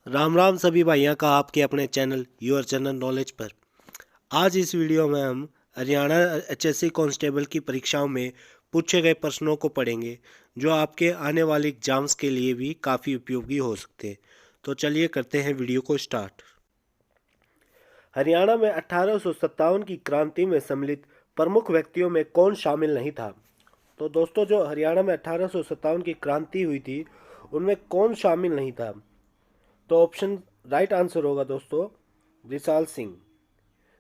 राम राम सभी भाइयों का आपके अपने चैनल योर चैनल नॉलेज पर। आज इस वीडियो में हम हरियाणा एचएससी कांस्टेबल की परीक्षाओं में पूछे गए प्रश्नों को पढ़ेंगे, जो आपके आने वाले एग्जाम्स के लिए भी काफ़ी उपयोगी हो सकते हैं। तो चलिए करते हैं वीडियो को स्टार्ट। हरियाणा में 1857 की क्रांति में सम्मिलित प्रमुख व्यक्तियों में कौन शामिल नहीं था? तो दोस्तों, जो हरियाणा में 1857 की क्रांति हुई थी, उनमें कौन शामिल नहीं था? तो ऑप्शन राइट आंसर होगा दोस्तों, रिसाल सिंह।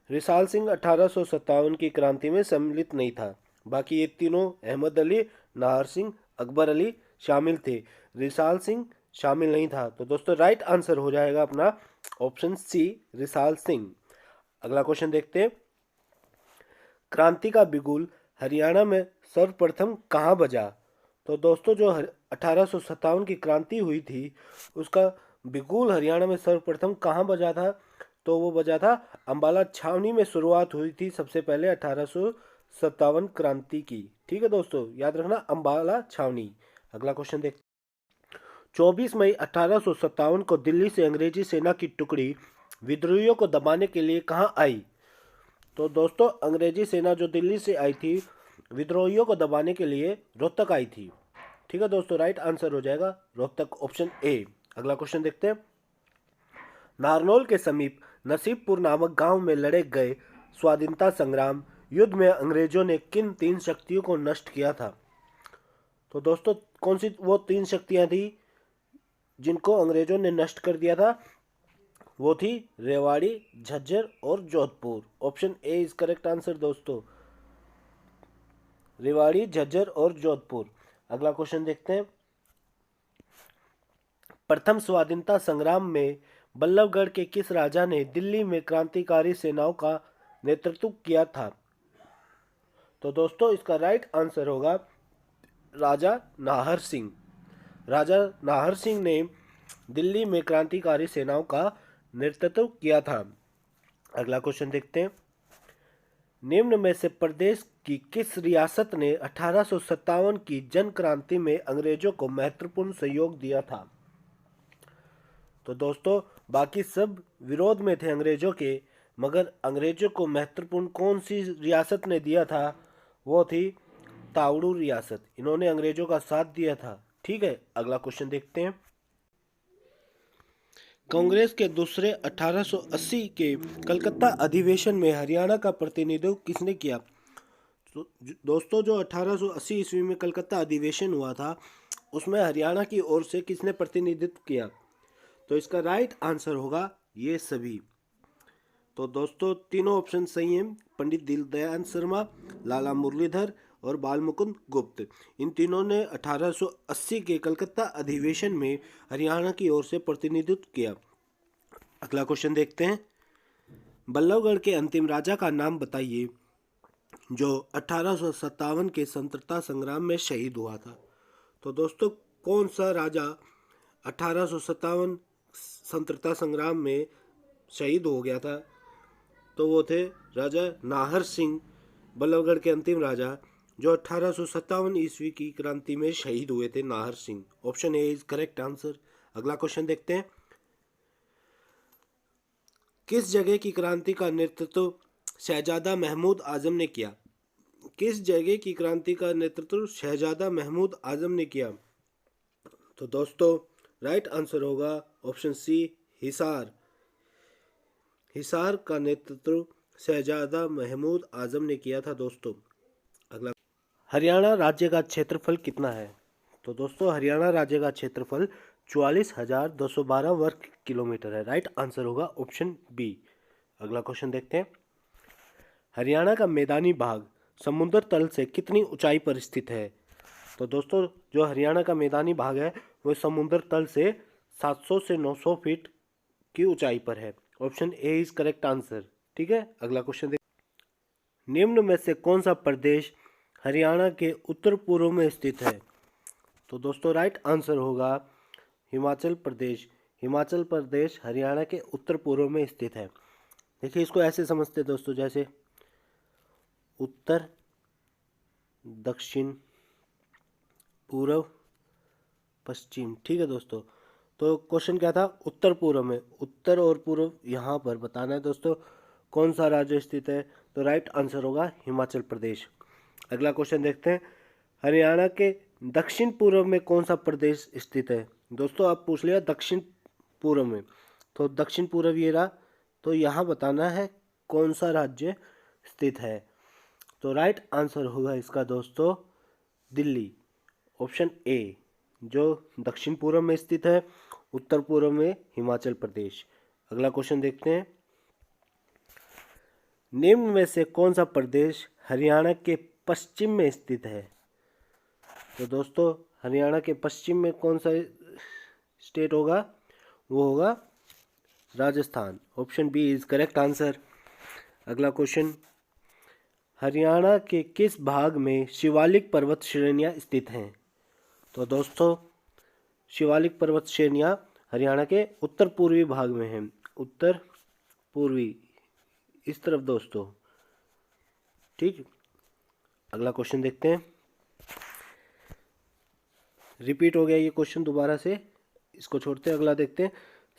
रिसाल सिंह 1857 की क्रांति में सम्मिलित नहीं था। बाकी ये तीनों अहमद अली, नाहर सिंह, अकबर अली शामिल थे। रिसाल सिंह शामिल नहीं था। तो दोस्तों राइट आंसर हो जाएगा अपना ऑप्शन सी, रिसाल सिंह। अगला क्वेश्चन देखते हैं। क्रांति का बिगुल हरियाणा में सर्वप्रथम कहाँ बजा? तो दोस्तों, जो 1857 की क्रांति हुई थी, उसका बिगुल हरियाणा में सर्वप्रथम कहाँ बजा था? तो वो बजा था अंबाला छावनी में। शुरुआत हुई थी सबसे पहले 1857 क्रांति की। ठीक है दोस्तों, याद रखना, अंबाला छावनी। अगला क्वेश्चन देख। 24 मई 1857 को दिल्ली से अंग्रेजी सेना की टुकड़ी विद्रोहियों को दबाने के लिए कहाँ आई? तो दोस्तों, अंग्रेजी सेना जो दिल्ली से आई थी विद्रोहियों को दबाने के लिए, रोहतक आई थी। ठीक है दोस्तों, राइट आंसर हो जाएगा रोहतक, ऑप्शन ए। अगला क्वेश्चन देखते हैं। नारनौल के समीप नसीबपुर नामक गांव में लड़े गए स्वाधीनता संग्राम युद्ध में अंग्रेजों ने किन तीन शक्तियों को नष्ट किया था? तो दोस्तों, कौन सी वो तीन शक्तियां थी जिनको अंग्रेजों ने नष्ट कर दिया था? वो थी रेवाड़ी, झज्जर और Jodhpur. Option A is correct answer दोस्तों, रेवाड़ी, झज्जर और जोधपुर। अगला क्वेश्चन देखते हैं। प्रथम स्वाधीनता संग्राम में बल्लभगढ़ के किस राजा ने दिल्ली में क्रांतिकारी सेनाओं का नेतृत्व किया था? तो दोस्तों, इसका राइट आंसर होगा राजा नाहर सिंह। राजा नाहर सिंह ने दिल्ली में क्रांतिकारी सेनाओं का नेतृत्व किया था। अगला क्वेश्चन देखते हैं। निम्न में से प्रदेश की किस रियासत ने 1857 की जन क्रांति में अंग्रेजों को महत्वपूर्ण सहयोग दिया था? तो दोस्तों, बाकी सब विरोध में थे अंग्रेजों के, मगर अंग्रेजों को महत्वपूर्ण कौन सी रियासत ने दिया था? वो थी तावड़ू रियासत। इन्होंने अंग्रेजों का साथ दिया था। ठीक है, अगला क्वेश्चन देखते हैं। कांग्रेस के दूसरे 1880 के कलकत्ता अधिवेशन में हरियाणा का प्रतिनिधित्व किसने किया? तो दोस्तों, जो 1880 ईस्वी में कलकत्ता अधिवेशन हुआ था, उसमें हरियाणा की ओर से किसने प्रतिनिधित्व किया? तो इसका राइट आंसर होगा ये सभी। तो दोस्तों, तीनों ऑप्शन सही हैं। पंडित दीनदयाल शर्मा, लाला मुरलीधर और बाल मुकुंद गुप्त। इन तीनों ने 1880 के कलकत्ता अधिवेशन में हरियाणा की ओर से प्रतिनिधित्व किया। अगला क्वेश्चन देखते हैं। बल्लभगढ़ के अंतिम राजा का नाम बताइए जो 1857 के स्वतंत्रता संग्राम में शहीद हुआ था। तो दोस्तों, कौन सा राजा 1857 स्वतंत्रता संग्राम में शहीद हो गया था? तो वो थे राजा नाहर सिंह, बल्लभगढ़ के अंतिम राजा, जो 1857 ईस्वी की क्रांति में शहीद हुए थे, Nahar Singh. Option A is correct answer. अगला क्वेश्चन देखते हैं। किस जगह की क्रांति का नेतृत्व शहजादा महमूद आजम ने किया? किस जगह की क्रांति का नेतृत्व शहजादा महमूद आजम ने किया? तो दोस्तों, राइट आंसर होगा ऑप्शन सी, हिसार। हिसार का नेतृत्व शहजादा महमूद आजम ने किया था दोस्तों। अगला, हरियाणा राज्य का क्षेत्रफल कितना है? तो दोस्तों, हरियाणा राज्य का क्षेत्रफल 44,212 वर्ग किलोमीटर है। राइट आंसर होगा ऑप्शन बी। अगला क्वेश्चन देखते हैं। हरियाणा का मैदानी भाग समुद्र तल से कितनी ऊंचाई पर स्थित है? तो दोस्तों, जो हरियाणा का मैदानी भाग है वो समुद्र तल से 700 से 900 फीट की ऊंचाई पर है। Option A is correct answer. ठीक है, अगला क्वेश्चन देख। निम्न में से कौन सा प्रदेश हरियाणा के उत्तर पूर्व में स्थित है? तो दोस्तों, राइट आंसर होगा हिमाचल प्रदेश। हिमाचल प्रदेश हरियाणा के उत्तर पूर्व में स्थित है। देखिए, इसको ऐसे समझते हैं दोस्तों, जैसे उत्तर, दक्षिण, पूर्व, पश्चिम। ठीक है दोस्तों, तो क्वेश्चन क्या था, उत्तर पूर्व में, उत्तर और पूर्व यहाँ पर बताना है दोस्तों कौन सा राज्य स्थित है। तो राइट आंसर होगा हिमाचल प्रदेश। अगला क्वेश्चन देखते हैं, हरियाणा के दक्षिण पूर्व में कौन सा प्रदेश स्थित है। दोस्तों आप पूछ लिया दक्षिण पूर्व में, तो दक्षिण पूर्व ये रहा, तो यहाँ बताना है कौन सा राज्य स्थित है। तो राइट आंसर होगा इसका दोस्तों दिल्ली, ऑप्शन ए, जो दक्षिण पूर्व में स्थित है, उत्तर पूर्व में हिमाचल प्रदेश। अगला क्वेश्चन देखते हैं, निम्न में से कौन सा प्रदेश हरियाणा के पश्चिम में स्थित है। तो दोस्तों हरियाणा के पश्चिम में कौन सा स्टेट होगा, वो होगा Rajasthan, option B is correct answer. अगला क्वेश्चन, हरियाणा के किस भाग में शिवालिक पर्वत श्रेणियां स्थित हैं। तो दोस्तों शिवालिक पर्वत श्रेणियां हरियाणा के उत्तर पूर्वी भाग में हैं, उत्तर पूर्वी इस तरफ दोस्तों, ठीक। अगला क्वेश्चन देखते हैं, रिपीट हो गया ये क्वेश्चन दोबारा से, इसको छोड़ते हैं, अगला देखते हैं,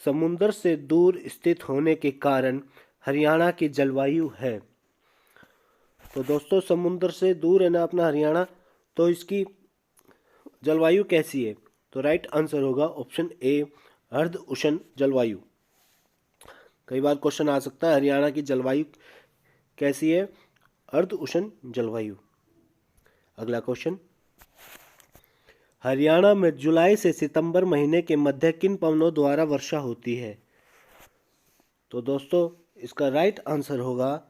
समुद्र से दूर स्थित होने के कारण हरियाणा की जलवायु है। तो दोस्तों समुद्र से दूर है ना अपना हरियाणा, तो इसकी जलवायु कैसी है। तो राइट आंसर होगा ऑप्शन ए, अर्ध उष्ण जलवायु। कई बार क्वेश्चन आ सकता है हरियाणा की जलवायु कैसी है, अर्ध उष्ण जलवायु। अगला क्वेश्चन, हरियाणा में जुलाई से सितंबर महीने के मध्य किन पवनों द्वारा वर्षा होती है। तो दोस्तों इसका राइट आंसर होगा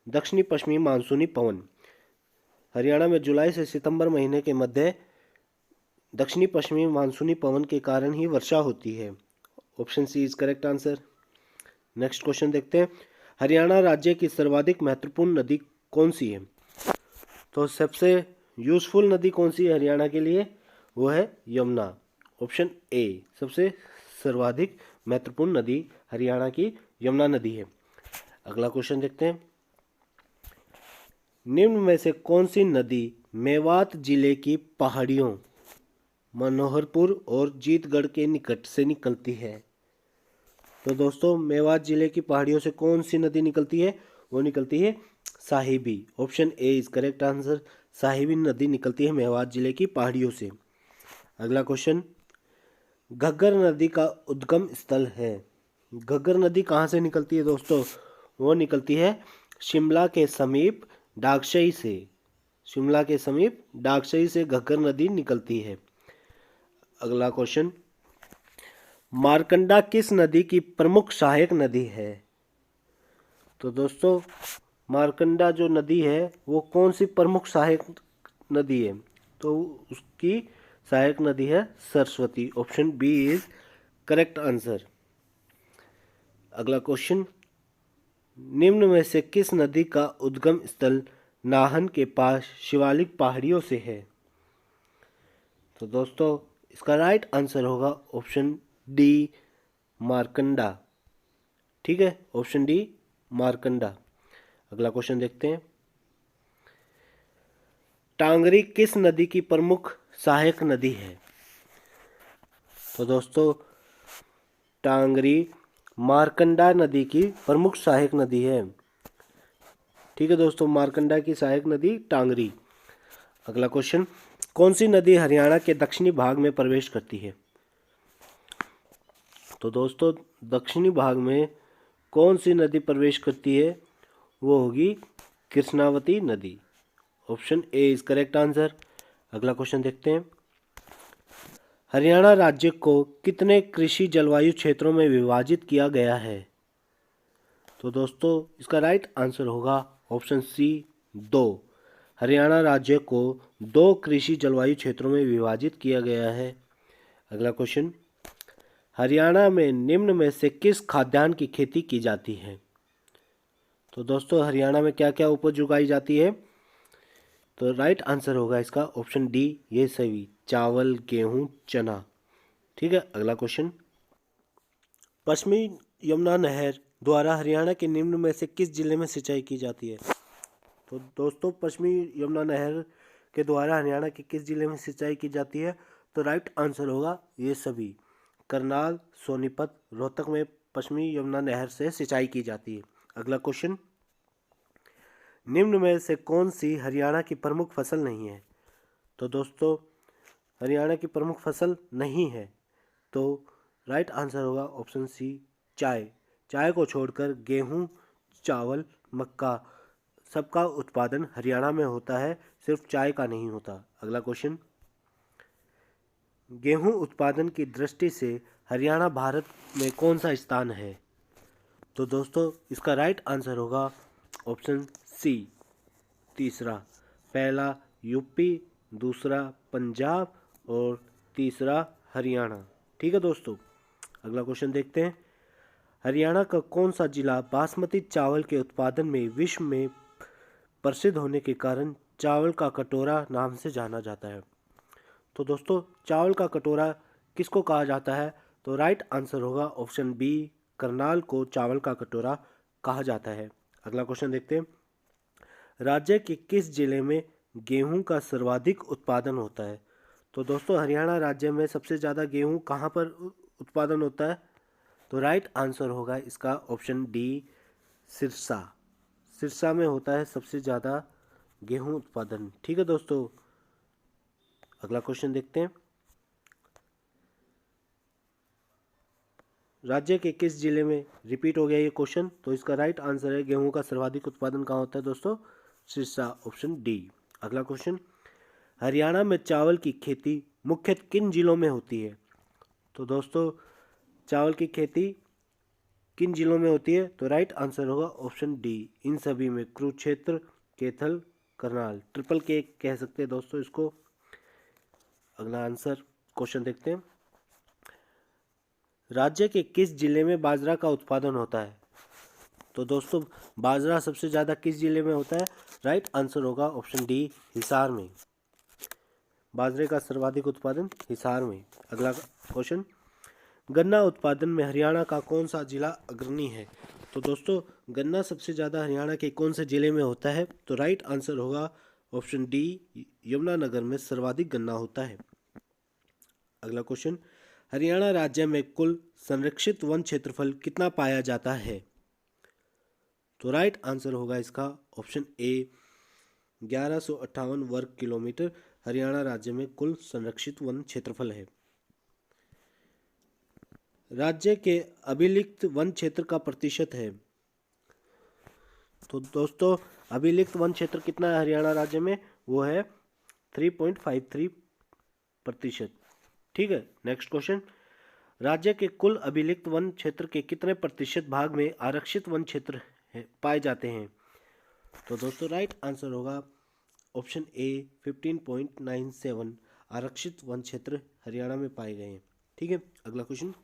दक्षिणी पश्चिमी मानसूनी पवन। हरियाणा में जुलाई से सितंबर महीने के मध्य दक्षिणी पश्चिमी मानसूनी पवन के कारण ही वर्षा होती है, option C is correct answer. Next question देखते हैं, हरियाणा राज्य की सर्वाधिक महत्वपूर्ण नदी कौन सी है। तो सबसे यूजफुल नदी कौन सी है हरियाणा के लिए, वो है यमुना, ऑप्शन ए, सबसे सर्वाधिक महत्वपूर्ण नदी हरियाणा की यमुना नदी है। अगला क्वेश्चन देखते हैं, निम्न में से कौन सी नदी मेवात जिले की पहाड़ियों मनोहरपुर और जीतगढ़ के निकट से निकलती है। तो दोस्तों मेवात जिले की पहाड़ियों से कौन सी नदी निकलती है, वो निकलती है Sahibi, option A is correct answer. Sahibi नदी निकलती है मेवात जिले की पहाड़ियों से। अगला क्वेश्चन, घग्गर नदी का उद्गम स्थल है। घग्गर नदी कहाँ से निकलती है दोस्तों, वो निकलती है शिमला के समीप डागशई से, शिमला के समीप डागशई से घग्गर नदी निकलती है। अगला क्वेश्चन, मारकंडा किस नदी की प्रमुख सहायक नदी है। तो दोस्तों मारकंडा जो नदी है वो कौन सी प्रमुख सहायक नदी है, तो उसकी सहायक नदी है Saraswati, option B is correct answer. अगला क्वेश्चन, निम्न में से किस नदी का उद्गम स्थल नाहन के पास शिवालिक पहाड़ियों से है। तो दोस्तों इसका राइट आंसर होगा ऑप्शन डी मारकंडा, ठीक है, ऑप्शन डी मारकंडा। अगला क्वेश्चन देखते हैं, टांगरी किस नदी की प्रमुख सहायक नदी है। तो दोस्तों टांगरी मारकंडा नदी की प्रमुख सहायक नदी है, ठीक है दोस्तों, मारकंडा की सहायक नदी टांगरी। अगला क्वेश्चन, कौन सी नदी हरियाणा के दक्षिणी भाग में प्रवेश करती है। तो दोस्तों दक्षिणी भाग में कौन सी नदी प्रवेश करती है, वो होगी कृष्णावती नदी, option A is correct answer. अगला क्वेश्चन देखते हैं, हरियाणा राज्य को कितने कृषि जलवायु क्षेत्रों में विभाजित किया गया है। तो दोस्तों इसका राइट आंसर होगा ऑप्शन सी 2। हरियाणा राज्य को 2 कृषि जलवायु क्षेत्रों में विभाजित किया गया है। अगला क्वेश्चन, हरियाणा में निम्न में से किस खाद्यान्न की खेती की जाती है। तो दोस्तों हरियाणा में क्या क्या उपज उगाई जाती है, तो राइट आंसर होगा इसका ऑप्शन डी ये सभी, चावल गेहूं चना, ठीक है। अगला क्वेश्चन, पश्चिमी यमुना नहर द्वारा हरियाणा के निम्न में से किस जिले में सिंचाई की जाती है। तो दोस्तों पश्चिमी यमुना नहर के द्वारा हरियाणा के किस जिले में सिंचाई की जाती है, तो राइट आंसर होगा ये सभी, करनाल, सोनीपत, रोहतक में पश्चिमी यमुना नहर से सिंचाई की जाती है। अगला क्वेश्चन, निम्न में से कौन सी हरियाणा की प्रमुख फसल नहीं है? तो दोस्तों हरियाणा की प्रमुख फसल नहीं है, तो राइट आंसर होगा ऑप्शन सी, चाय। चाय को छोड़कर गेहूं, चावल, मक्का सबका उत्पादन हरियाणा में होता है, सिर्फ चाय का नहीं होता। अगला क्वेश्चन, गेहूं उत्पादन की दृष्टि से हरियाणा भारत में कौन सा स्थान है? तो दोस्तों इसका राइट आंसर होगा ऑप्शन सी, तीसरा। पहला यूपी, दूसरा पंजाब और तीसरा हरियाणा। ठीक है दोस्तों, अगला क्वेश्चन देखते हैं। हरियाणा का कौन सा जिला बासमती चावल के उत्पादन में विश्व में प्रसिद्ध होने के कारण चावल का कटोरा नाम से जाना जाता है? तो दोस्तों चावल का कटोरा किसको कहा जाता है? तो राइट आंसर होगा ऑप्शन बी, करनाल को चावल का कटोरा कहा जाता है। अगला क्वेश्चन देखते हैं। राज्य के किस जिले में गेहूं का सर्वाधिक उत्पादन होता है? तो दोस्तों हरियाणा राज्य में सबसे ज़्यादा गेहूं कहाँ पर उत्पादन होता है? तो राइट आंसर होगा इसका ऑप्शन डी, सिरसा। सिरसा में होता है सबसे ज़्यादा गेहूं उत्पादन। ठीक है दोस्तों, अगला क्वेश्चन देखते हैं। राज्य के किस जिले में, रिपीट हो गया ये क्वेश्चन, तो इसका राइट आंसर है गेहूं का सर्वाधिक उत्पादन कहाँ होता है दोस्तों? Sirsa, option D. अगला क्वेश्चन, हरियाणा में चावल की खेती मुख्यतः किन जिलों में होती है? तो दोस्तों चावल की खेती किन जिलों में होती है? तो राइट आंसर होगा ऑप्शन डी, इन सभी में, कुरुक्षेत्र, कैथल, करनाल, ट्रिपल के कह सकते हैं दोस्तों इसको। अगला आंसर क्वेश्चन देखते हैं। राज्य के किस जिले में बाजरा का उत्पादन होता है? तो दोस्तों बाजरा सबसे ज़्यादा किस जिले में होता है? राइट आंसर होगा ऑप्शन डी, हिसार में। बाजरे का सर्वाधिक उत्पादन हिसार में। अगला क्वेश्चन, गन्ना उत्पादन में हरियाणा का कौन सा जिला अग्रणी है? तो दोस्तों गन्ना सबसे ज़्यादा हरियाणा के कौन से जिले में होता है? तो राइट आंसर होगा ऑप्शन डी, यमुनानगर में सर्वाधिक गन्ना होता है। अगला क्वेश्चन, हरियाणा राज्य में कुल संरक्षित वन क्षेत्रफल कितना पाया जाता है? तो राइट आंसर होगा इसका ऑप्शन ए, 1158 वर्ग किलोमीटर हरियाणा राज्य में कुल संरक्षित वन क्षेत्रफल है। राज्य के अभिलिखित वन क्षेत्र का प्रतिशत है? तो दोस्तों अभिलिखित वन क्षेत्र कितना है हरियाणा राज्य में? वो है 3.53%। ठीक है, नेक्स्ट क्वेश्चन, राज्य के कुल अभिलिखित वन क्षेत्र के कितने प्रतिशत भाग में आरक्षित वन क्षेत्र पाए जाते हैं? तो दोस्तों राइट आंसर होगा ऑप्शन ए, 15.97 आरक्षित वन क्षेत्र हरियाणा में पाए गए हैं। ठीक है, अगला क्वेश्चन,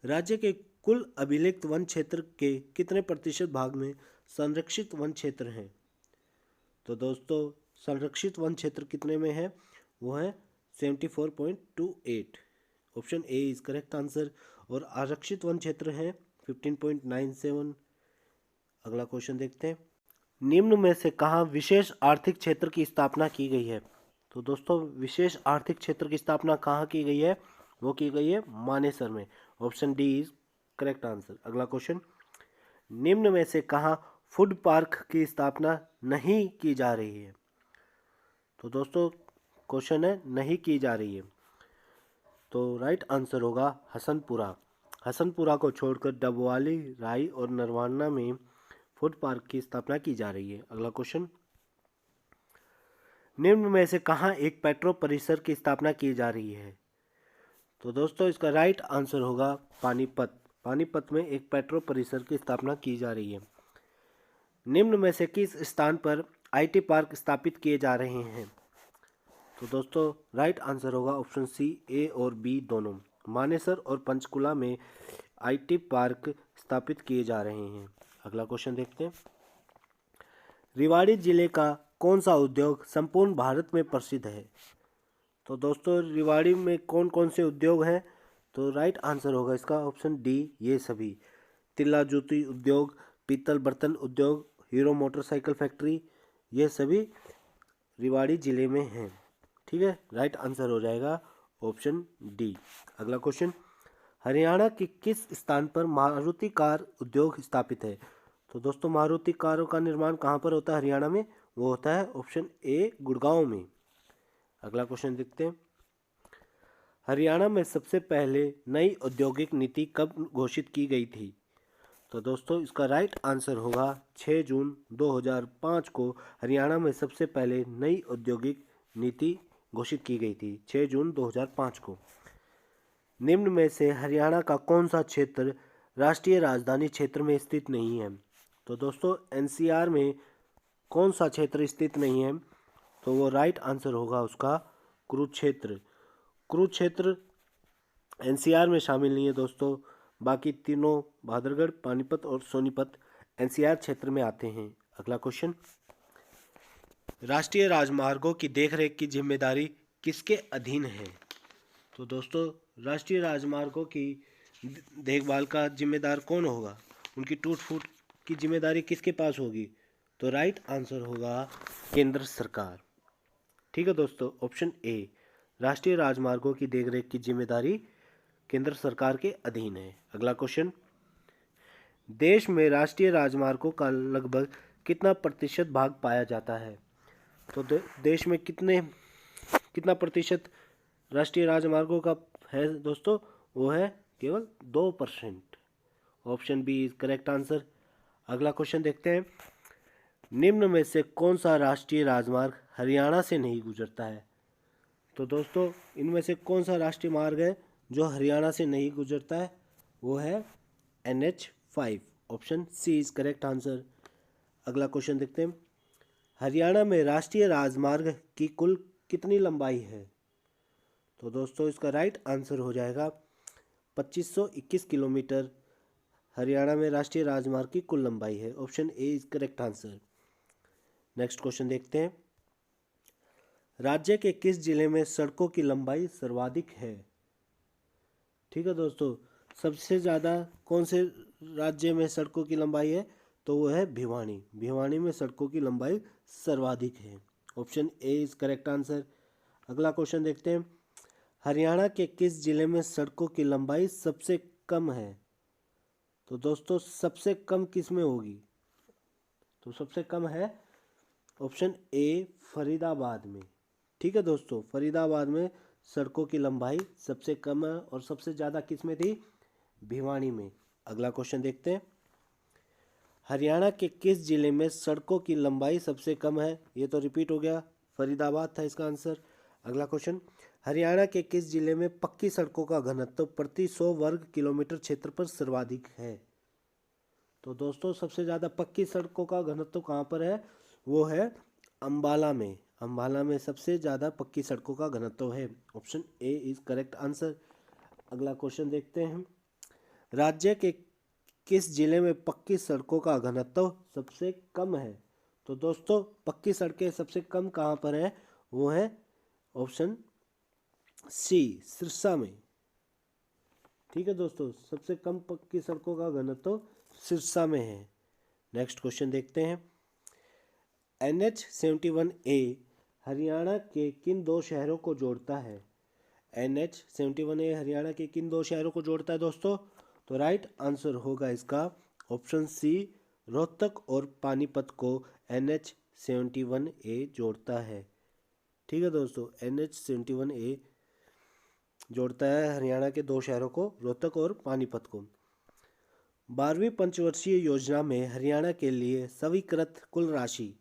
राज्य के कुल अभिलिखित वन क्षेत्र के कितने प्रतिशत भाग में संरक्षित वन क्षेत्र हैं? तो दोस्तों संरक्षित वन क्षेत्र कितने में है? वो है 74.28, option A is correct answer. और आरक्षित वन क्षेत्र है 15.97। अगला क्वेश्चन देखते हैं। निम्न में से कहाँ विशेष आर्थिक क्षेत्र की स्थापना की गई है? तो दोस्तों विशेष आर्थिक क्षेत्र की स्थापना कहाँ की गई है? वो की गई है मानेसर में, option D is correct answer. अगला क्वेश्चन, निम्न में से कहाँ फूड पार्क की स्थापना नहीं की जा रही है? तो दोस्तों क्वेश्चन है नहीं की जा रही है, तो राइट आंसर होगा हसनपुरा। हसनपुरा को छोड़कर डबवाली, राई और नरवाना में फूड पार्क की स्थापना की जा रही है। अगला क्वेश्चन, निम्न में से कहाँ एक पेट्रो परिसर की स्थापना की जा रही है? तो दोस्तों इसका राइट आंसर होगा पानीपत। पानीपत में एक पेट्रो परिसर की स्थापना की जा रही है। निम्न में से किस स्थान पर आईटी पार्क स्थापित किए जा रहे हैं? तो दोस्तों राइट आंसर होगा ऑप्शन सी, ए और बी दोनों। मानेसर और पंचकुला में आईटी पार्क स्थापित किए जा रहे हैं। अगला क्वेश्चन देखते हैं। रेवाड़ी जिले का कौन सा उद्योग संपूर्ण भारत में प्रसिद्ध है? तो दोस्तों रेवाड़ी में कौन कौन से उद्योग हैं? तो राइट आंसर होगा इसका ऑप्शन डी, ये सभी। तिल्ला जूती उद्योग, पीतल बर्तन उद्योग, हीरो मोटरसाइकिल फैक्ट्री, ये सभी रेवाड़ी जिले में हैं। ठीक है, राइट आंसर हो जाएगा ऑप्शन डी। अगला क्वेश्चन, हरियाणा के किस स्थान पर मारुति कार उद्योग स्थापित है? तो दोस्तों मारुति कारों का निर्माण कहाँ पर होता है हरियाणा में? वो होता है ऑप्शन ए गुड़गांव में। अगला क्वेश्चन देखते हैं, हरियाणा में सबसे पहले नई औद्योगिक नीति कब घोषित की गई थी? तो दोस्तों इसका राइट आंसर होगा 6 जून 2005 को हरियाणा में सबसे पहले नई औद्योगिक नीति घोषित की गई थी, 6 जून 2005 को। निम्न में से हरियाणा का कौन सा क्षेत्र राष्ट्रीय राजधानी क्षेत्र में स्थित नहीं है? तो दोस्तों एनसीआर में कौन सा क्षेत्र स्थित नहीं है? तो वो राइट आंसर होगा उसका कुरुक्षेत्र। कुरुक्षेत्र एनसीआर में शामिल नहीं है दोस्तों, बाकी तीनों बहादुरगढ़, पानीपत और सोनीपत एनसीआर क्षेत्र में आते हैं। अगला क्वेश्चन, राष्ट्रीय राजमार्गों की देखरेख की जिम्मेदारी किसके अधीन है? तो दोस्तों राष्ट्रीय राजमार्गों की देखभाल का जिम्मेदार कौन होगा? उनकी टूट फूट की जिम्मेदारी किसके पास होगी? तो राइट आंसर होगा केंद्र सरकार। ठीक है दोस्तों, ऑप्शन ए, राष्ट्रीय राजमार्गों की देखरेख की जिम्मेदारी केंद्र सरकार के अधीन है। अगला क्वेश्चन, देश में राष्ट्रीय राजमार्गों का लगभग कितना प्रतिशत भाग पाया जाता है? तो देश में कितना प्रतिशत राष्ट्रीय राजमार्गों का है दोस्तों? वो है केवल 2%। Option B is correct answer. अगला क्वेश्चन देखते हैं, निम्न में से कौन सा राष्ट्रीय राजमार्ग हरियाणा से नहीं गुजरता है? तो दोस्तों इनमें से कौन सा राष्ट्रीय मार्ग है जो हरियाणा से नहीं गुजरता है? वो है NH5। Option C is correct answer. अगला क्वेश्चन देखते हैं, हरियाणा में राष्ट्रीय राजमार्ग की कुल कितनी लंबाई है? तो दोस्तों इसका राइट आंसर हो जाएगा 2521 किलोमीटर हरियाणा में राष्ट्रीय राजमार्ग की कुल लंबाई है। Option A is correct answer. Next question देखते हैं, राज्य के किस जिले में सड़कों की लंबाई सर्वाधिक है? ठीक है दोस्तों, सबसे ज़्यादा कौन से राज्य में सड़कों की लंबाई है? तो वो है भिवानी। भिवानी में सड़कों की लंबाई सर्वाधिक है। Option A is correct answer. अगला क्वेश्चन देखते हैं, हरियाणा के किस जिले में सड़कों की लंबाई सबसे कम है? तो दोस्तों सबसे कम किस में होगी? तो सबसे कम है ऑप्शन ए फरीदाबाद में। ठीक है दोस्तों, फरीदाबाद में सड़कों की लंबाई सबसे कम है और सबसे ज़्यादा किस में थी? भिवानी में। अगला क्वेश्चन देखते हैं, हरियाणा के किस जिले में सड़कों की लंबाई सबसे कम है? ये तो रिपीट हो गया, फरीदाबाद था इसका आंसर। अगला क्वेश्चन, हरियाणा के किस जिले में पक्की सड़कों का घनत्व प्रति 100 वर्ग किलोमीटर क्षेत्र पर सर्वाधिक है? तो दोस्तों सबसे ज़्यादा पक्की सड़कों का घनत्व कहाँ पर है? वो है अंबाला में। अंबाला में सबसे ज़्यादा पक्की सड़कों का घनत्व है। Option A is correct answer. अगला क्वेश्चन देखते हैं, राज्य के किस जिले में पक्की सड़कों का घनत्व सबसे कम है? तो दोस्तों पक्की सड़कें सबसे कम कहाँ पर है? वो है ऑप्शन सी सिरसा में। ठीक है दोस्तों, सबसे कम पक्की सड़कों का घनत्व सिरसा में है। नेक्स्ट क्वेश्चन देखते हैं, NH71A हरियाणा के किन दो शहरों को जोड़ता है? NH71A हरियाणा के किन दो शहरों को जोड़ता है दोस्तों? तो राइट आंसर होगा इसका ऑप्शन सी, रोहतक और पानीपत को NH71A जोड़ता है। ठीक है दोस्तों, NH71A जोड़ता है हरियाणा के दो शहरों को, रोहतक और पानीपत को। 12वीं पंचवर्षीय योजना में हरियाणा के लिए स्वीकृत कुल राशि।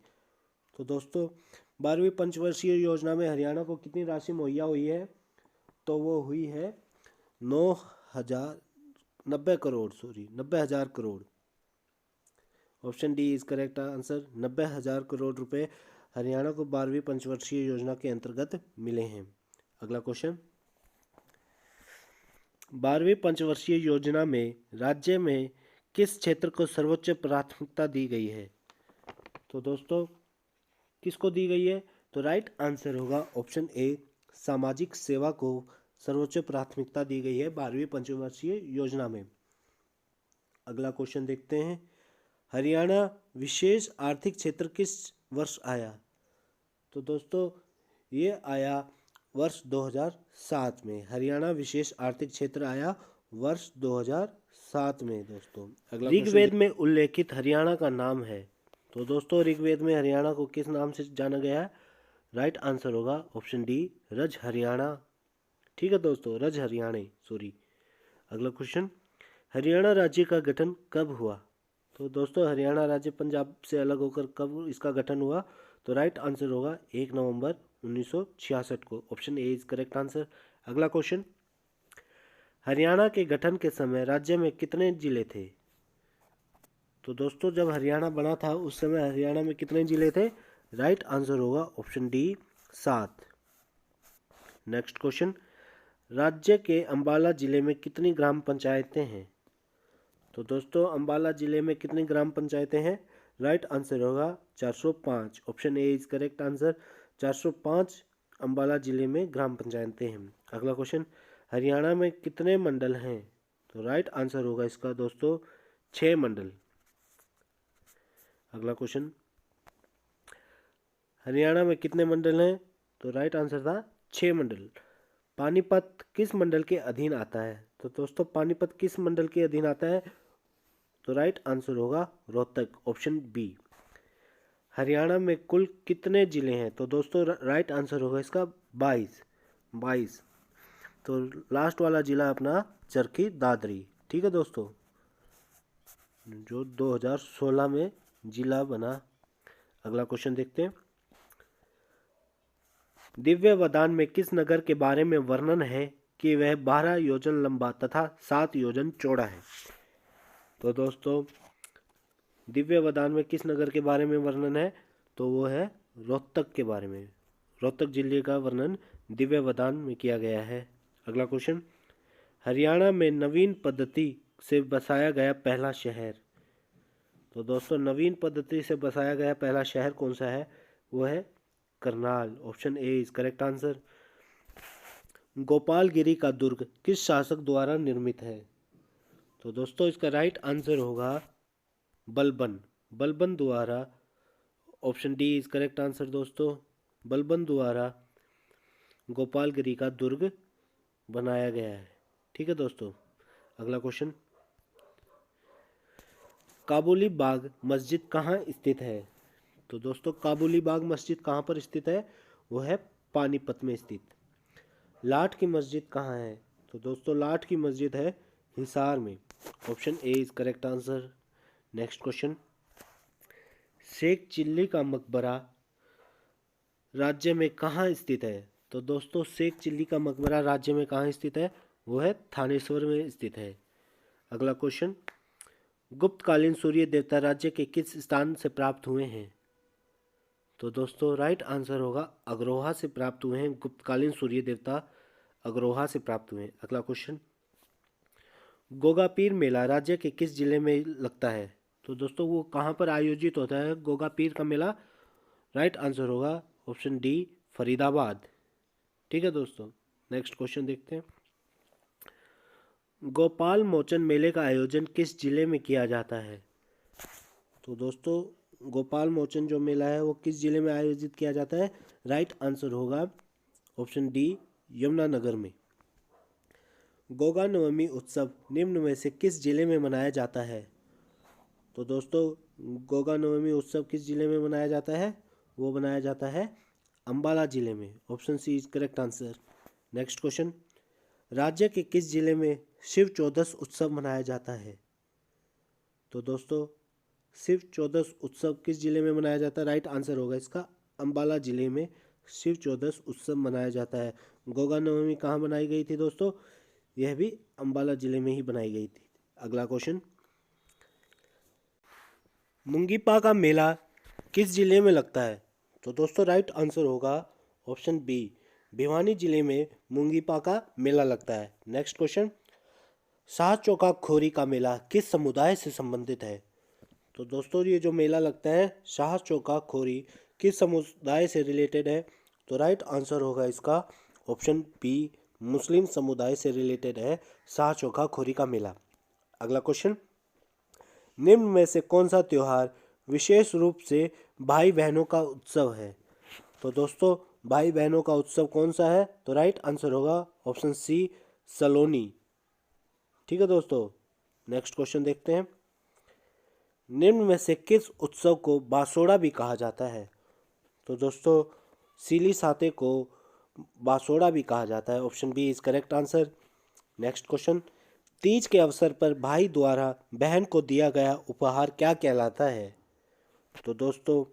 तो दोस्तों 12वीं पंचवर्षीय योजना में हरियाणा को कितनी राशि मुहैया हुई है? तो वो हुई है 90 हजार crore. Option D is correct answer. 90,000 crore रुपए हरियाणा को 12वीं पंचवर्षीय योजना के अंतर्गत मिले हैं। अगला क्वेश्चन, 12वीं पंचवर्षीय योजना में राज्य में किस क्षेत्र को सर्वोच्च प्राथमिकता दी गई है? तो दोस्तों किसको दी गई है? तो राइट आंसर होगा ऑप्शन ए, सामाजिक सेवा को सर्वोच्च प्राथमिकता दी गई है 12वीं पंचवर्षीय योजना में। अगला क्वेश्चन देखते हैं, हरियाणा विशेष आर्थिक क्षेत्र किस वर्ष आया? तो दोस्तों ये आया वर्ष 2007 में। हरियाणा विशेष आर्थिक क्षेत्र आया वर्ष 2007 में दोस्तों। अगला ऋग्वेद में उल्लेखित हरियाणा का नाम है। तो दोस्तों ऋग्वेद में हरियाणा को किस नाम से जाना गया है? राइट आंसर होगा ऑप्शन डी, रज हरियाणा। ठीक है दोस्तों, रज हरियाणे, सॉरी। अगला क्वेश्चन, हरियाणा राज्य का गठन कब हुआ? तो दोस्तों हरियाणा राज्य पंजाब से अलग होकर कब इसका गठन हुआ? तो राइट आंसर होगा 1 नवंबर 1966 को। Option A is correct answer. अगला क्वेश्चन, हरियाणा के गठन के समय राज्य में कितने जिले थे? तो दोस्तों जब हरियाणा बना था उस समय हरियाणा में कितने जिले थे? राइट आंसर होगा ऑप्शन डी, 7। नेक्स्ट क्वेश्चन, राज्य के अंबाला जिले में कितनी ग्राम पंचायतें हैं? तो दोस्तों अंबाला जिले में कितनी ग्राम पंचायतें हैं? राइट आंसर होगा 405। Option A is correct answer. 405 Ambala जिले में ग्राम पंचायतें हैं। अगला क्वेश्चन, हरियाणा में कितने मंडल हैं? तो राइट आंसर होगा इसका दोस्तों 6 मंडल। अगला क्वेश्चन, हरियाणा में कितने मंडल हैं? तो राइट आंसर था 6 मंडल। पानीपत किस मंडल के अधीन आता है? तो दोस्तों पानीपत किस मंडल के अधीन आता है? तो राइट आंसर होगा रोहतक, ऑप्शन बी। हरियाणा में कुल कितने जिले हैं? तो दोस्तों राइट आंसर होगा इसका 22। तो लास्ट वाला जिला अपना चरखी दादरी। ठीक है दोस्तों, जो 2016 में जिला बना। अगला क्वेश्चन देखते हैं, दिव्य वदान में किस नगर के बारे में वर्णन है कि वह 12 योजन लंबा तथा 7 योजन चौड़ा है? तो दोस्तों दिव्य वदान में किस नगर के बारे में वर्णन है? तो वो है रोहतक के बारे में। रोहतक जिले का वर्णन दिव्य वदान में किया गया है। अगला क्वेश्चन, हरियाणा में नवीन पद्धति से बसाया गया पहला शहर? तो दोस्तों नवीन पद्धति से बसाया गया पहला शहर कौन सा है? वो है Karnal. Option A is correct answer. Gopalgiri का दुर्ग किस शासक द्वारा निर्मित है? तो दोस्तों इसका राइट आंसर होगा बलबन। बलबन द्वारा, option D is correct answer दोस्तों। बलबन द्वारा गोपालगिरी का दुर्ग बनाया गया है। ठीक है दोस्तों। अगला क्वेश्चन, काबुली बाग मस्जिद कहाँ स्थित है? तो दोस्तों काबुली बाग मस्जिद कहाँ पर स्थित है? वो है पानीपत में स्थित। लाठ की मस्जिद कहाँ है? तो दोस्तों लाठ की मस्जिद है हिसार में। Option A is correct answer. Next question, Sheikh Chilli का मकबरा राज्य में कहाँ स्थित है? तो दोस्तों शेख चिल्ली का मकबरा राज्य में कहाँ स्थित है? वो है थानेश्वर में स्थित है। अगला क्वेश्चन, गुप्तकालीन सूर्य देवता राज्य के किस स्थान से प्राप्त हुए हैं? तो दोस्तों राइट आंसर होगा अग्रोहा से प्राप्त हुए हैं। गुप्तकालीन सूर्य देवता अग्रोहा से प्राप्त हुए हैं। अगला क्वेश्चन, गोगा पीर मेला राज्य के किस जिले में लगता है? तो दोस्तों वो कहाँ पर आयोजित होता है गोगा पीर का मेला? राइट आंसर होगा ऑप्शन डी, फरीदाबाद। ठीक है दोस्तों। नेक्स्ट क्वेश्चन देखते हैं, गोपाल मोचन मेले का आयोजन किस जिले में किया जाता है? तो दोस्तों गोपाल मोचन जो मेला है वो किस जिले में आयोजित किया जाता है? राइट आंसर होगा ऑप्शन डी, यमुनानगर में। गोगा नवमी उत्सव निम्न में से किस जिले में मनाया जाता है? तो दोस्तों गोगा नवमी उत्सव किस जिले में मनाया जाता है? वो मनाया जाता है अंबाला जिले में। Option C is correct answer. Next question, राज्य के किस जिले में शिव चौदस उत्सव मनाया जाता है? तो दोस्तों शिव चौदस उत्सव किस जिले में मनाया जाता है? राइट आंसर होगा इसका अंबाला जिले में शिव चौदस उत्सव मनाया जाता है। गोगा नवमी कहाँ बनाई गई थी दोस्तों? यह भी अंबाला जिले में ही बनाई गई थी। अगला क्वेश्चन, मुंगीपा का मेला किस जिले में लगता है? तो दोस्तों राइट आंसर होगा ऑप्शन बी, भिवानी जिले में मुंगीपा का मेला लगता है। नेक्स्ट क्वेश्चन, शाह चौका खोरी का मेला किस समुदाय से संबंधित है? तो दोस्तों ये जो मेला लगता है शाह चौका खोरी किस समुदाय से रिलेटेड है? तो राइट आंसर होगा इसका ऑप्शन बी, मुस्लिम समुदाय से रिलेटेड है शाह चौका खोरी का मेला। अगला क्वेश्चन, निम्न में से कौन सा त्योहार विशेष रूप से भाई बहनों का उत्सव है? तो दोस्तों भाई बहनों का उत्सव कौन सा है? तो राइट आंसर होगा ऑप्शन सी, सलोनी। ठीक है दोस्तों, नेक्स्ट क्वेश्चन देखते हैं। निम्न में से किस उत्सव को बासोड़ा भी कहा जाता है? तो दोस्तों सीली साते को बासोड़ा भी कहा जाता है। Option B is correct answer. Next question, Teej के अवसर पर भाई द्वारा बहन को दिया गया उपहार क्या कहलाता है? तो दोस्तों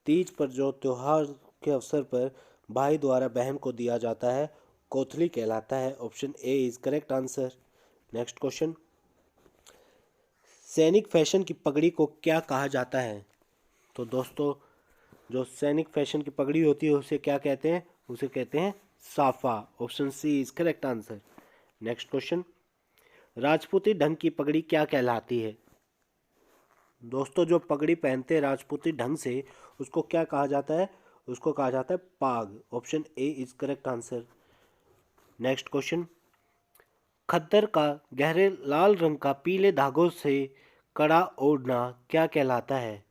तीज पर जो त्योहार के अवसर पर भाई द्वारा बहन को दिया जाता है, कोथली कहलाता है। Option A is correct answer. Next question, सैनिक फैशन की पगड़ी को क्या कहा जाता है? तो दोस्तों जो सैनिक फैशन की पगड़ी होती है उसे क्या कहते हैं? उसे कहते हैं साफा। Option C is correct answer. Next question, राजपूती ढंग की पगड़ी क्या कहलाती है? दोस्तों जो पगड़ी पहनते हैं राजपूती ढंग से, उसको क्या कहा जाता है? उसको कहा जाता है पाग। Option A is correct answer. Next question, खद्दर का गहरे लाल रंग का पीले धागों से कड़ा ओढ़ना क्या कहलाता है?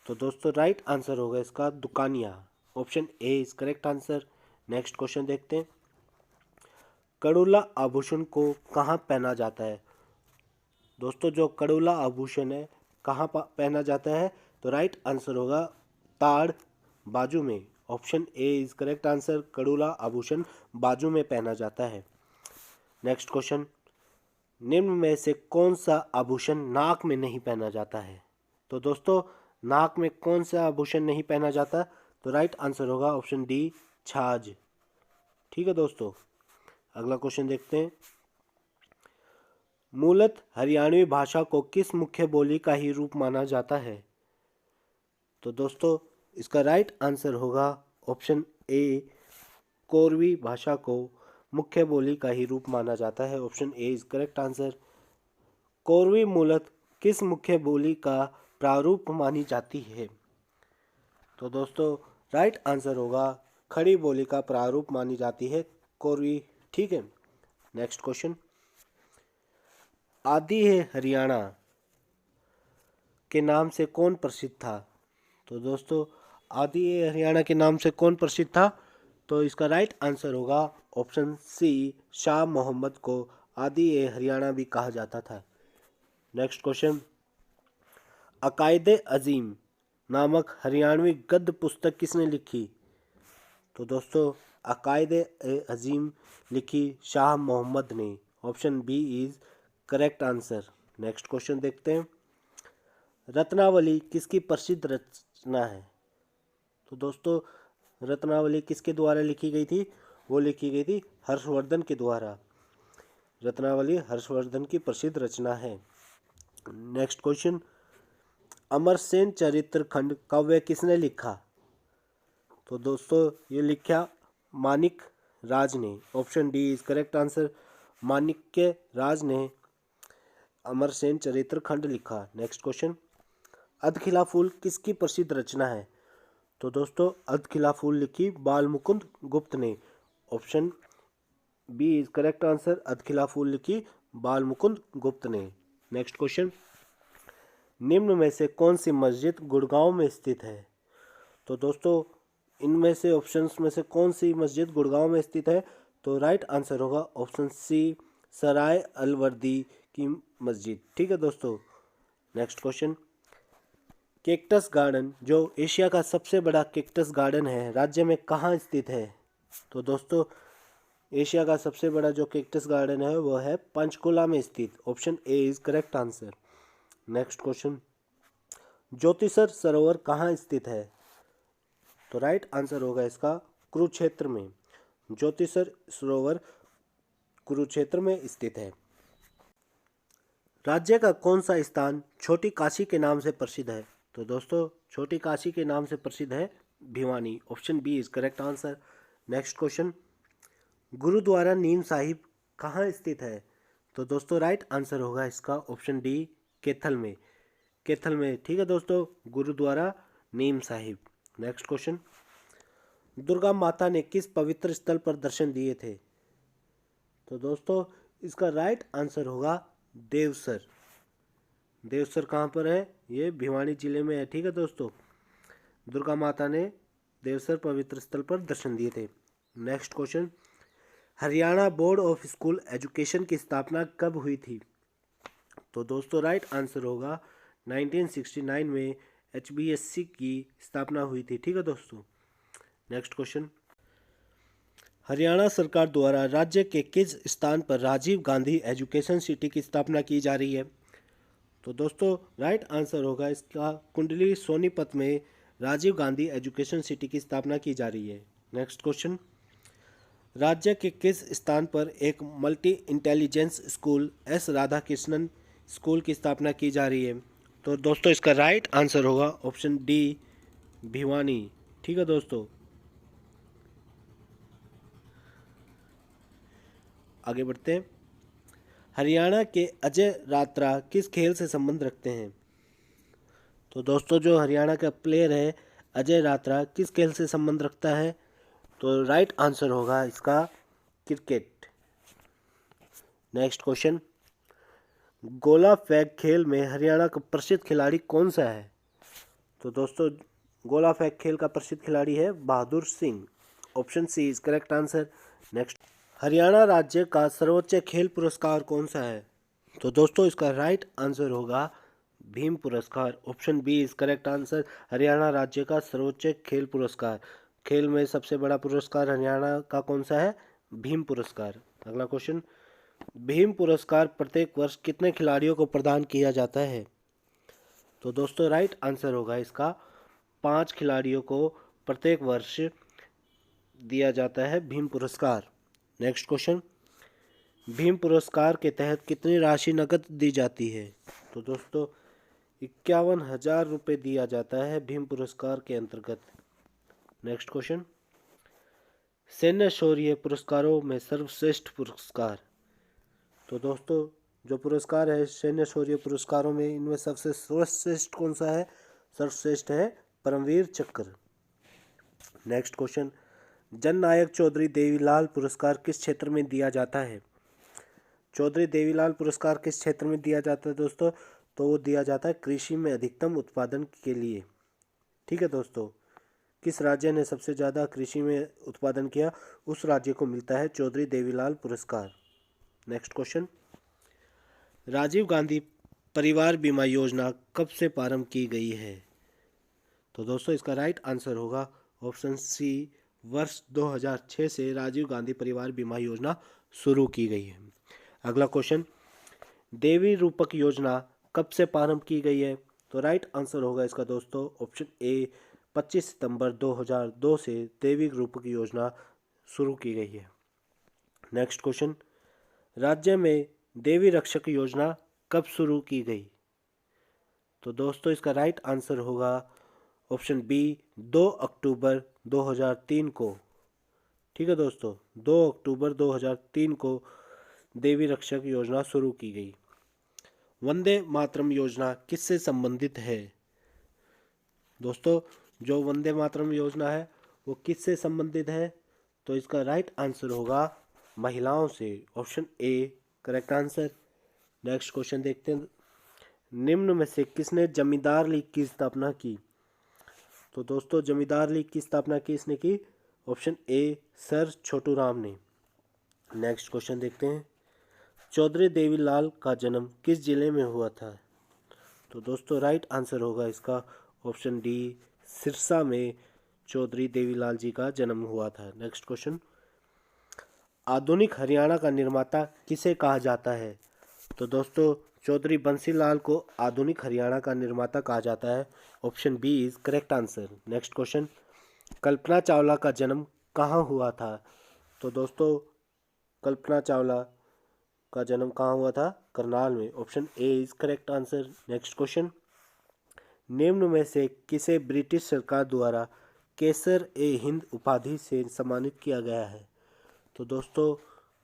तो दोस्तों राइट आंसर होगा इसका दुकानिया। Option A is correct answer. Next question देखते हैं, कड़ूला आभूषण को कहाँ पहना जाता है? दोस्तों जो कड़ूला आभूषण है कहाँ पहना जाता है? तो राइट आंसर होगा ताड़, बाजू में। Option A is correct answer. कड़ूला आभूषण बाजू में पहना जाता है। नेक्स्ट क्वेश्चन, निम्न में से कौन सा आभूषण नाक में नहीं पहना जाता है? तो दोस्तों नाक में कौन सा आभूषण नहीं पहना जाता? तो राइट आंसर होगा ऑप्शन डी, छाछ। ठीक है दोस्तों, अगला क्वेश्चन देखते हैं, मूलत हरियाणवी भाषा को किस मुख्य बोली का ही रूप माना जाता है? तो दोस्तों इसका राइट आंसर होगा ऑप्शन ए, कोरवी भाषा को मुख्य बोली का ही रूप माना जाता है। Option A is correct answer. Korvi मूलत किस मुख्य बोली का प्रारूप मानी जाती है? तो दोस्तों राइट आंसर होगा खड़ी बोली का प्रारूप मानी जाती है कोरवी। ठीक है, नेक्स्ट क्वेश्चन, आदि है हरियाणा के नाम से कौन प्रसिद्ध था? तो दोस्तों आदि है हरियाणा के नाम से कौन प्रसिद्ध था? तो इसका राइट आंसर होगा ऑप्शन सी, शाह मोहम्मद को आदि ए हरियाणा भी कहा जाता था। नेक्स्ट क्वेश्चन, अकायदे अजीम नामक हरियाणवी गद्य पुस्तक किसने लिखी? तो दोस्तों अकायदे अजीम लिखी शाह मोहम्मद ने। Option B is correct answer. Next question देखते हैं, रत्नावली किसकी प्रसिद्ध रचना है? तो दोस्तों रत्नावली किसके द्वारा लिखी गई थी? वो लिखी गई थी हर्षवर्धन के द्वारा। रत्नावली हर्षवर्धन की प्रसिद्ध रचना है। नेक्स्ट क्वेश्चन, अमरसेन चरित्र खंड काव्य किसने लिखा? तो दोस्तों ये लिखा मानिक राज ने। Option D is correct answer. Manikya Raj ने अमरसेन चरित्र खंड लिखा। नेक्स्ट क्वेश्चन, अधखिला फूल किसकी प्रसिद्ध रचना है? तो दोस्तों अधखिला फूल लिखी बालमुकुंद गुप्त ने। Option B is correct answer. Adhkhila Phool लिखी बालमुकुंद गुप्त ने। नेक्स्ट क्वेश्चन, निम्न में से कौन सी मस्जिद गुड़गांव में स्थित है? तो दोस्तों इनमें से ऑप्शंस में से कौन सी मस्जिद गुड़गांव में स्थित है? तो राइट आंसर होगा ऑप्शन सी, सराय अलवर्दी की मस्जिद। ठीक है दोस्तों, नेक्स्ट क्वेश्चन, कैक्टस गार्डन जो एशिया का सबसे बड़ा कैक्टस गार्डन है राज्य में कहाँ स्थित है? तो दोस्तों एशिया का सबसे बड़ा जो कैक्टस गार्डन है वो है पंचकुला में स्थित। Option A is correct answer. Next question, Jyotisar सरोवर कहाँ स्थित है? तो राइट आंसर होगा इसका कुरुक्षेत्र में। ज्योतिसर सरोवर कुरुक्षेत्र में स्थित है। राज्य का कौन सा स्थान छोटी काशी के नाम से प्रसिद्ध है? तो दोस्तों छोटी काशी के नाम से प्रसिद्ध है Bhiwani. Option B is correct answer. Next question, Gurudwara Neem Sahib कहाँ स्थित है? तो दोस्तों राइट आंसर होगा इसका ऑप्शन डी, कैथल में। कैथल में। ठीक है दोस्तों, गुरुद्वारा नीम साहिब। नेक्स्ट क्वेश्चन, दुर्गा माता ने किस पवित्र स्थल पर दर्शन दिए थे? तो दोस्तों इसका राइट आंसर होगा देवसर। देवसर कहाँ पर है? ये भिवानी जिले में है। ठीक है दोस्तों, दुर्गा माता ने देवसर पवित्र स्थल पर दर्शन दिए थे। Next question, Haryana board of school education की स्थापना कब हुई थी? तो दोस्तों राइट आंसर होगा 1969 में HBSC की स्थापना हुई थी। ठीक है दोस्तों। नेक्स्ट क्वेश्चन, हरियाणा सरकार द्वारा राज्य के किस स्थान पर राजीव गांधी एजुकेशन सिटी की स्थापना की जा रही है? तो दोस्तों राइट आंसर होगा इसका कुंडली सोनीपत में राजीव गांधी एजुकेशन सिटी की स्थापना की जा रही है। नेक्स्ट क्वेश्चन, राज्य के किस स्थान पर एक multi intelligence school S Radhakrishnan school की स्थापना की जा रही है? तो दोस्तों इसका राइट आंसर होगा ऑप्शन डी, भिवानी। ठीक है दोस्तों, आगे बढ़ते हैं। हरियाणा के अजय रात्रा किस खेल से संबंध रखते हैं? तो दोस्तों जो हरियाणा का प्लेयर है अजय रात्रा किस खेल से संबंध रखता है? तो राइट आंसर होगा इसका क्रिकेट। नेक्स्ट क्वेश्चन, गोला फेंक खेल में हरियाणा का प्रसिद्ध खिलाड़ी कौन सा है? तो दोस्तों गोला फेंक खेल का प्रसिद्ध खिलाड़ी है Bahadur Singh. Option C is correct answer. Next, Haryana राज्य का सर्वोच्च खेल पुरस्कार कौन सा है? तो दोस्तों इसका राइट आंसर होगा भीम पुरस्कार। Option B is correct answer. Haryana राज्य का सर्वोच्च खेल पुरस्कार, खेल में सबसे बड़ा पुरस्कार हरियाणा का कौन सा है? भीम पुरस्कार। अगला क्वेश्चन, भीम पुरस्कार प्रत्येक वर्ष कितने खिलाड़ियों को प्रदान किया जाता है? तो दोस्तों राइट आंसर होगा इसका 5 खिलाड़ियों को प्रत्येक वर्ष दिया जाता है भीम पुरस्कार। नेक्स्ट क्वेश्चन, भीम पुरस्कार के तहत कितनी राशि नकद दी जाती है? तो दोस्तों 51,000 रुपये दिया जाता है भीम पुरस्कार के अंतर्गत। नेक्स्ट क्वेश्चन, सैन्य शौर्य पुरस्कारों में सर्वश्रेष्ठ पुरस्कार? तो दोस्तों जो पुरस्कार है सैन्य शौर्य पुरस्कारों में इनमें सबसे सर्वश्रेष्ठ कौन सा है? सर्वश्रेष्ठ है परमवीर चक्र। नेक्स्ट क्वेश्चन, जननायक चौधरी देवीलाल पुरस्कार किस क्षेत्र में दिया जाता है? चौधरी देवीलाल पुरस्कार किस क्षेत्र में दिया जाता है दोस्तों? तो वो दिया जाता है कृषि में अधिकतम उत्पादन के लिए। ठीक है दोस्तों, किस राज्य ने सबसे ज़्यादा कृषि में उत्पादन किया उस राज्य को मिलता है चौधरी देवीलाल पुरस्कार। नेक्स्ट क्वेश्चन, राजीव गांधी परिवार बीमा योजना कब से प्रारंभ की गई है? तो दोस्तों इसका राइट आंसर होगा ऑप्शन सी, वर्ष 2006 से राजीव गांधी परिवार बीमा योजना शुरू की गई है। अगला क्वेश्चन, देवी रूपक योजना कब से प्रारंभ की गई है? तो राइट आंसर होगा इसका दोस्तों ऑप्शन ए, 25 सितंबर 2002 से देवी रूपक योजना शुरू की गई है। नेक्स्ट क्वेश्चन, राज्य में देवी रक्षक योजना कब शुरू की गई? तो दोस्तों इसका राइट आंसर होगा ऑप्शन बी, 2 अक्टूबर 2003 को। ठीक है दोस्तों, 2 अक्टूबर 2003 को देवी रक्षक योजना शुरू की गई। वंदे मातरम योजना किससे संबंधित है? दोस्तों जो वंदे मातरम योजना है वो किससे संबंधित है? तो इसका राइट आंसर होगा महिलाओं से। Option A correct answer. Next question देखते हैं, निम्न में से किसने जमींदार लीग की स्थापना की? तो दोस्तों जमींदार लीग की स्थापना किसने की? Option A, sir Chhotu Ram ने। नेक्स्ट क्वेश्चन देखते हैं, चौधरी देवीलाल का जन्म किस जिले में हुआ था? तो दोस्तों राइट आंसर होगा इसका ऑप्शन डी, सिरसा में चौधरी देवीलाल जी का जन्म हुआ था। नेक्स्ट क्वेश्चन, आधुनिक हरियाणा का निर्माता किसे कहा जाता है? तो दोस्तों चौधरी बंसीलाल को आधुनिक हरियाणा का निर्माता कहा जाता है। Option B is correct answer. Next question, Kalpana Chawla का जन्म कहाँ हुआ था? तो दोस्तों कल्पना चावला का जन्म कहाँ हुआ था? करनाल में। Option A is correct answer. Next question, निम्न में से किसे ब्रिटिश सरकार द्वारा केसर ए हिंद उपाधि से सम्मानित किया गया है? तो दोस्तों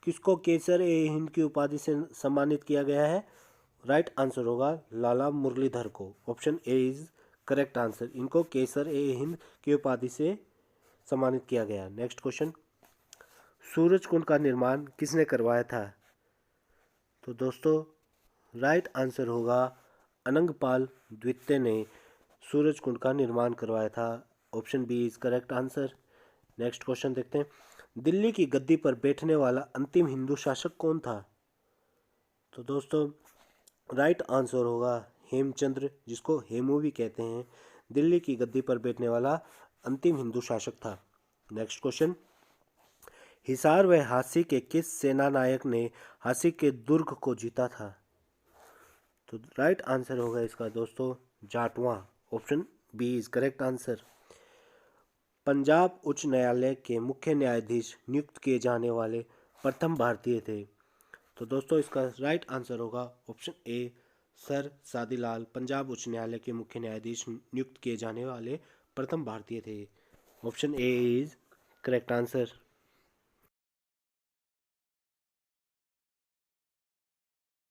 किसको केसर ए हिंद की उपाधि से सम्मानित किया गया है? राइट आंसर होगा लाला मुरलीधर को। Option A is correct answer. इनको केसर ए हिंद की उपाधि से सम्मानित किया गया। नेक्स्ट क्वेश्चन, सूरज कुंड का निर्माण किसने करवाया था? तो दोस्तों राइट आंसर होगा अनंगपाल द्वितीय ने सूरज कुंड का निर्माण करवाया था। Option B is correct answer. Next question देखते हैं, दिल्ली की गद्दी पर बैठने वाला अंतिम हिंदू शासक कौन था? तो दोस्तों राइट आंसर होगा हेमचंद्र, जिसको हेमू भी कहते हैं। दिल्ली की गद्दी पर बैठने वाला अंतिम हिंदू शासक था। नेक्स्ट क्वेश्चन, हिसार व झांसी के किस सेनानायक ने झांसी के दुर्ग को जीता था? तो राइट आंसर होगा इसका दोस्तों Jatwa, option B is correct answer. Punjab उच्च न्यायालय के मुख्य न्यायाधीश नियुक्त किए जाने वाले प्रथम भारतीय थे? तो दोस्तों इसका राइट आंसर होगा ऑप्शन ए सर सादीलाल, पंजाब उच्च न्यायालय के मुख्य न्यायाधीश नियुक्त किए जाने वाले प्रथम भारतीय थे। Option A is correct answer.